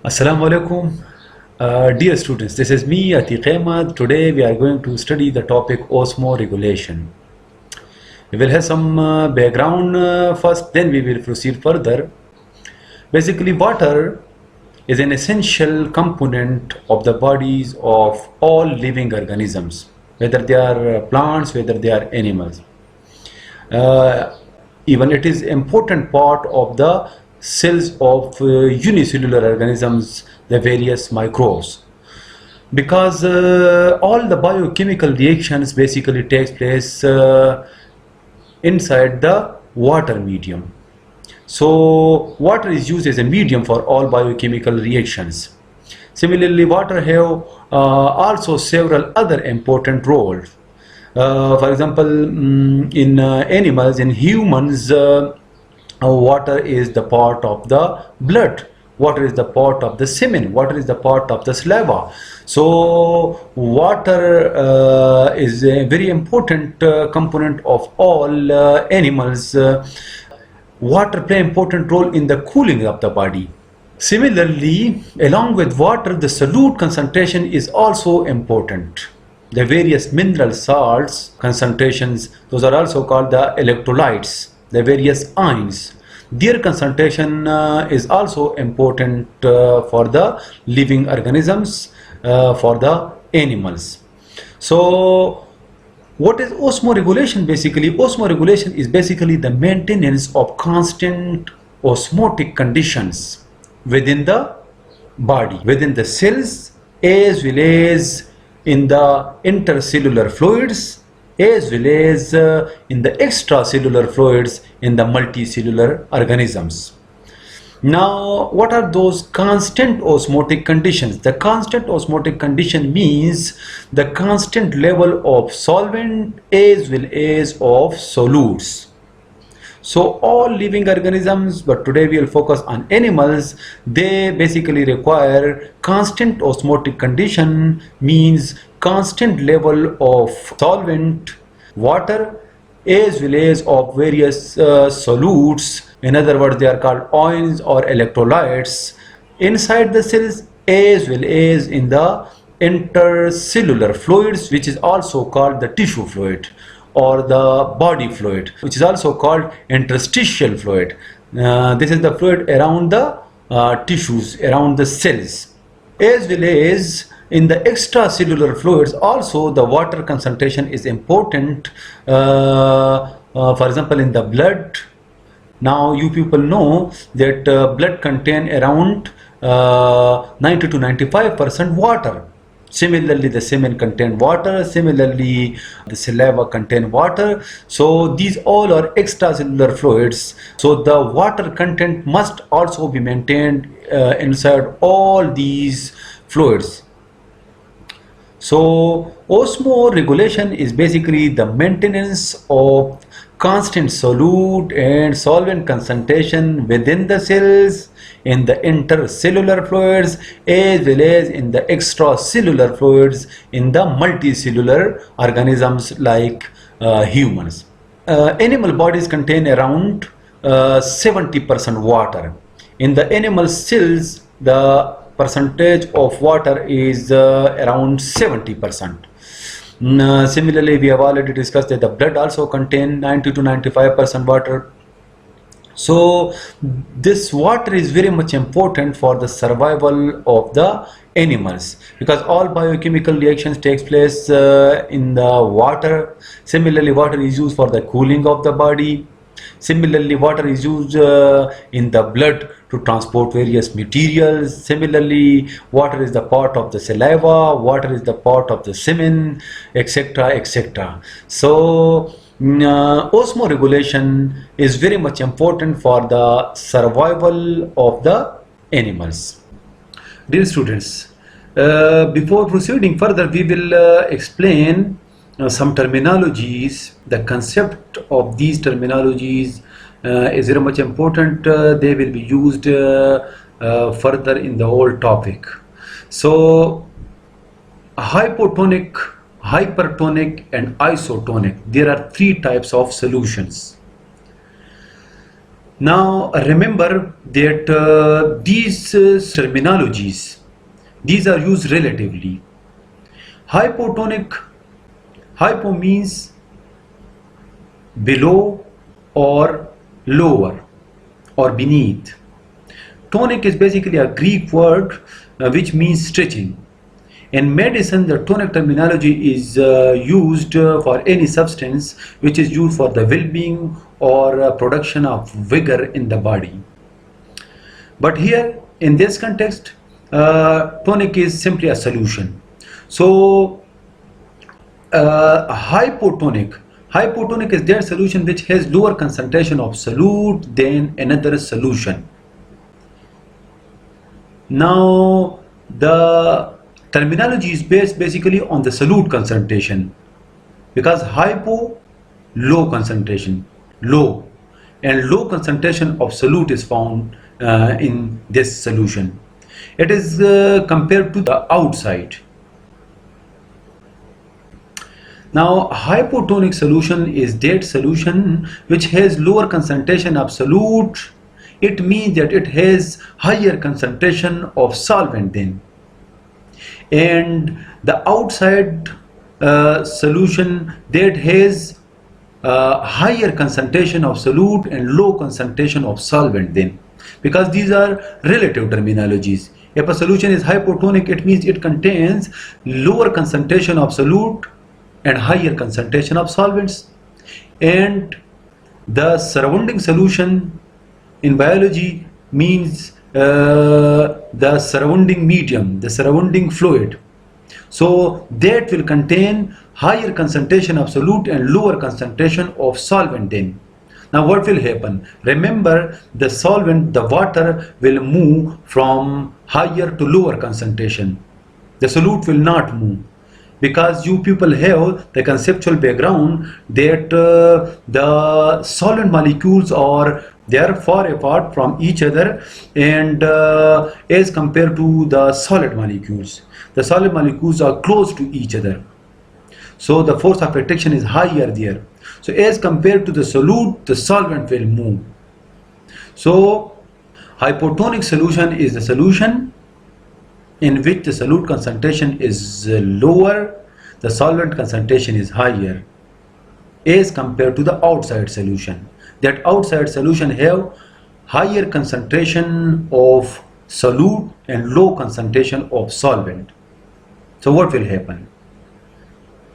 Assalamu alaikum. Dear students, this is me, Atiq Ahmad. Today we are going to study the topic osmoregulation. We will have some background first, then we will proceed further. Basically, water is an essential component of the bodies of all living organisms, whether they are plants, whether they are animals. Even it is important part of the cells of unicellular organisms, the various microbes, because all the biochemical reactions basically takes place inside the water medium. So water is used as a medium for all biochemical reactions. Similarly, water have also several other important roles. For example, in animals, in humans, water is the part of the blood, water is the part of the semen, water is the part of the saliva. So water is a very important component of all animals. Water play an important role in the cooling of the body. Similarly, along with water, the solute concentration is also important. The various mineral salts concentrations, those are also called the electrolytes, the various ions. Their concentration is also important for the living organisms, for the animals. So what is osmoregulation? Basically, osmoregulation is basically the maintenance of constant osmotic conditions within the body, within the cells, as well as in the intercellular fluids, as well as in the extracellular fluids in the multicellular organisms. Now, what are those constant osmotic conditions? The constant osmotic condition means the constant level of solvent as well as of solutes. So all living organisms, but today we will focus on animals, they basically require constant osmotic condition, means constant level of solvent, water, as well as of various solutes. In other words, they are called ions or electrolytes inside the cells as well as in the intercellular fluids, which is also called the tissue fluid or the body fluid, which is also called interstitial fluid. This is the fluid around the tissues, around the cells. As well as in the extracellular fluids, also the water concentration is important. For example, in the blood, now you people know that blood contain around 90 to 95% water. Similarly, the semen contain water. Similarly, the saliva contain water. So these all are extracellular fluids. So the water content must also be maintained inside all these fluids. So osmoregulation is basically the maintenance of constant solute and solvent concentration within the cells, in the intercellular fluids, as well as in the extracellular fluids in the multicellular organisms like humans. Animal bodies contain around 70% water. In the animal cells, the percentage of water is around 70%. Similarly, we have already discussed that the blood also contains 90 to 95% water. So this water is very much important for the survival of the animals, because all biochemical reactions takes place in the water. Similarly, water is used for the cooling of the body. Similarly, water is used in the blood to transport various materials. Similarly, water is the part of the saliva, water is the part of the semen, etc., etc. So osmoregulation is very much important for the survival of the animals. Dear students, before proceeding further, we will explain some terminologies. The concept of these terminologies is very much important. They will be used further in the whole topic. So hypotonic, hypertonic and isotonic, there are three types of solutions. Now remember that these terminologies, these are used relatively. Hypotonic, hypo means below or lower or beneath. Tonic is basically a Greek word which means stretching. In medicine, the tonic terminology is used for any substance which is used for the well-being or production of vigor in the body. But here, in this context, tonic is simply a solution. So, hypotonic. Hypotonic is that solution which has lower concentration of solute than another solution. Now, the terminology is based basically on the solute concentration, because hypo, low concentration, low, and low concentration of solute is found in this solution. It is compared to the outside. Now, hypotonic solution is that solution which has lower concentration of solute. It means that it has higher concentration of solvent then. And the outside solution that has higher concentration of solute and low concentration of solvent then. Because these are relative terminologies. If a solution is hypotonic, it means it contains lower concentration of solute and higher concentration of solvents. And the surrounding solution in biology means the surrounding medium, the surrounding fluid. So that will contain higher concentration of solute and lower concentration of solvent then. Now what will happen? Remember, the solvent, the water, will move from higher to lower concentration. The solute will not move. Because you people have the conceptual background that the solvent molecules they are far apart from each other, and as compared to the solid molecules are close to each other. So the force of attraction is higher there. So as compared to the solute, the solvent will move. So hypotonic solution is the solution in which the solute concentration is lower, the solvent concentration is higher, as compared to the outside solution. That outside solution have higher concentration of solute and low concentration of solvent. So what will happen?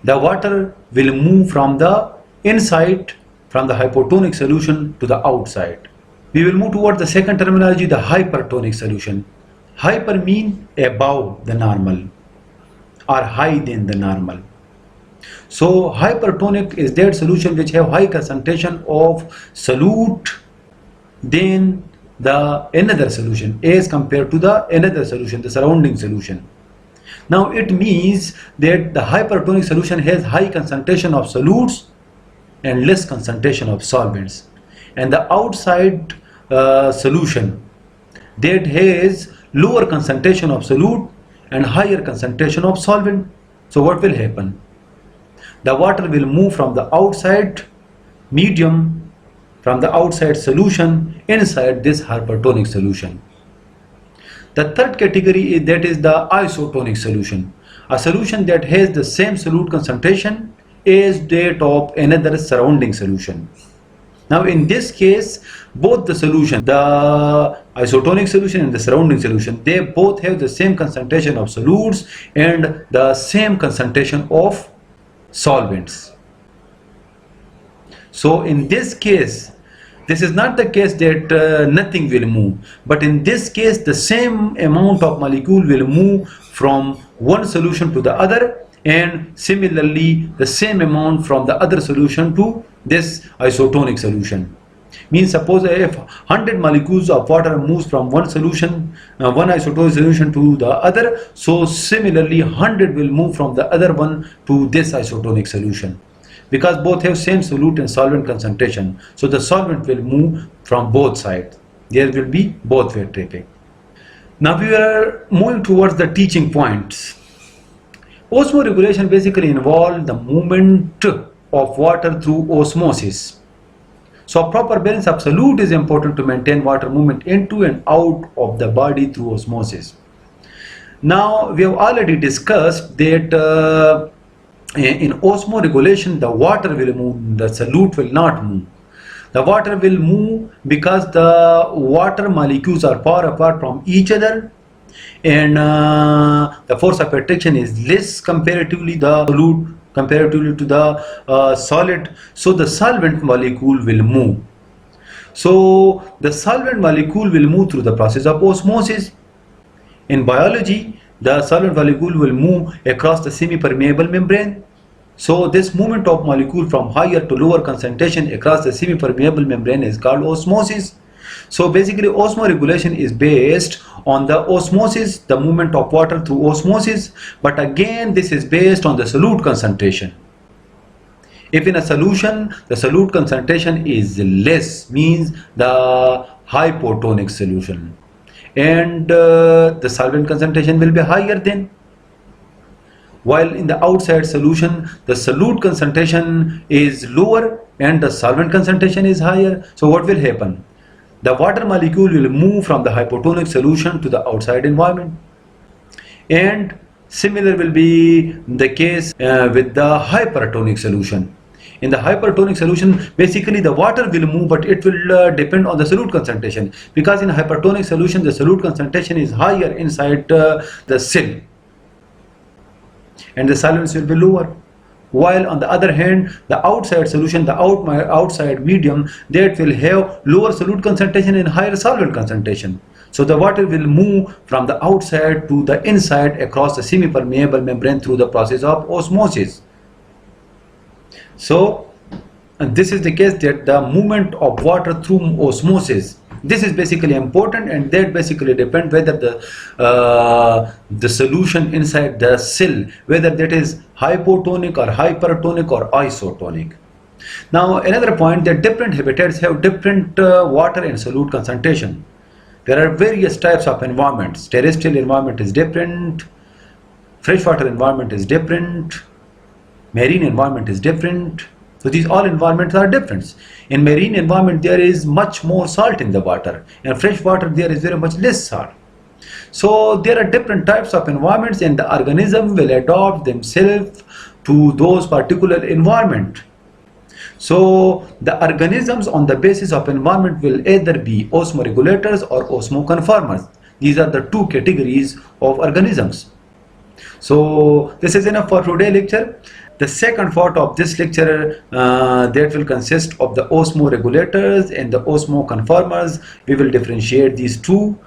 The water will move from the inside, from the hypotonic solution to the outside. We will move toward the second terminology, the hypertonic solution. Hyper means above the normal or high than the normal. So hypertonic is that solution which have high concentration of solute than the another solution, as compared to the another solution, the surrounding solution. Now it means that the hypertonic solution has high concentration of solutes and less concentration of solvents, and the outside solution that has lower concentration of solute and higher concentration of solvent. So what will happen? The water will move from the outside medium, from the outside solution inside this hypertonic solution. The third category is the isotonic solution, a solution that has the same solute concentration as that of another surrounding solution. Now in this case, both the solution, the isotonic solution and the surrounding solution, they both have the same concentration of solutes and the same concentration of solvents. So in this case, this is not the case that nothing will move, but in this case the same amount of molecule will move from one solution to the other, and similarly the same amount from the other solution to this isotonic solution. Means suppose if 100 molecules of water moves from one solution, one isotonic solution to the other, so similarly 100 will move from the other one to this isotonic solution, because both have same solute and solvent concentration. So the solvent will move from both sides. There will be both way traffic. Now we are moving towards the teaching points. Osmoregulation basically involves the movement of water through osmosis. So a proper balance of solute is important to maintain water movement into and out of the body through osmosis. Now we have already discussed that in osmoregulation the water will move, the solute will not move. The water will move because the water molecules are far apart from each other, and the force of attraction is less comparatively the solute comparatively to the solid, so the solvent molecule will move. So the solvent molecule will move through the process of osmosis. In biology, the solvent molecule will move across the semi-permeable membrane. So this movement of molecule from higher to lower concentration across the semi-permeable membrane is called osmosis. So basically osmoregulation is based on the osmosis, the movement of water through osmosis, but again this is based on the solute concentration. If in a solution the solute concentration is less, means the hypotonic solution, and the solvent concentration will be higher then. While in the outside solution the solute concentration is lower and the solvent concentration is higher, so what will happen? The water molecule will move from the hypotonic solution to the outside environment, and similar will be the case with the hypertonic solution. In the hypertonic solution, basically the water will move, but it will depend on the solute concentration, because in hypertonic solution the solute concentration is higher inside the cell and the solvents will be lower. While on the other hand, the outside solution, the outside medium, that will have lower solute concentration and higher solvent concentration. So the water will move from the outside to the inside across the semi-permeable membrane through the process of osmosis. So this is the case, that the movement of water through osmosis, this is basically important, and that basically depends whether the solution inside the cell, whether that is hypotonic or hypertonic or isotonic. Now another point, that different habitats have different water and solute concentration. There are various types of environments. Terrestrial environment is different, freshwater environment is different, marine environment is different. So these all environments are different. In marine environment there is much more salt in the water, in fresh water there is very much less salt. So there are different types of environments, and the organism will adapt themselves to those particular environment. So the organisms on the basis of environment will either be osmoregulators or osmoconformers. These are the two categories of organisms. So this is enough for today's lecture. The second part of this lecture that will consist of the osmoregulators and the osmoconformers. We will differentiate these two.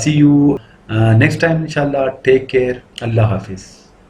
See you next time inshallah. Take care. Allah Hafiz.